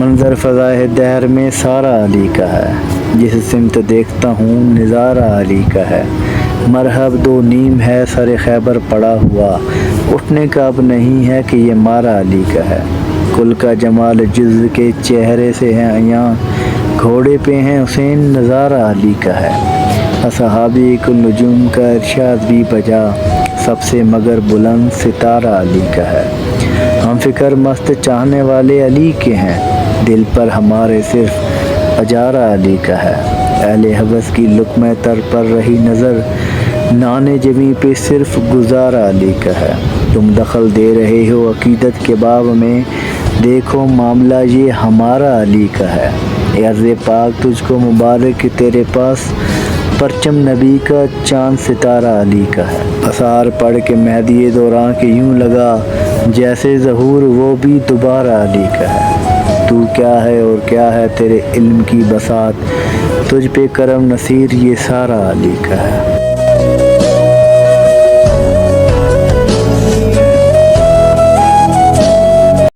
منظر فضائے دہر میں سارا علی کا ہے، جس سمت دیکھتا ہوں نظارہ علی کا ہے۔ مرحب دو نیم ہے سر خیبر پڑا ہوا، اٹھنے کا اب نہیں ہے کہ یہ مارا علی کا ہے۔ کل کا جمال جز کے چہرے سے ہے عیاں، گھوڑے پہ ہیں حسین نظارہ علی کا ہے۔ اصحابی کل نجوم کا ارشاد بھی بجا، سب سے مگر بلند ستارہ علی کا ہے۔ ہم فکر مست چاہنے والے علی کے ہیں، دل پر ہمارے صرف اجارہ علی کا ہے۔ اہل حوث کی لقمہ تر پر رہی نظر، نان جبیں پہ صرف گزارہ علی کا ہے۔ تم دخل دے رہے ہو عقیدت کے باب میں، دیکھو معاملہ یہ ہمارا علی کا ہے۔ عرض پاک تجھ کو مبارک کہ تیرے پاس پرچم نبی کا چاند ستارہ علی کا ہے۔ اثار پڑھ کے مہدی دوراں کے یوں لگا، جیسے ظہور وہ بھی دوبارہ علی کا ہے۔ تو کیا ہے اور کیا ہے تیرے علم کی بساط، تجھ پہ کرم نصیر یہ سارا علی کا ہے۔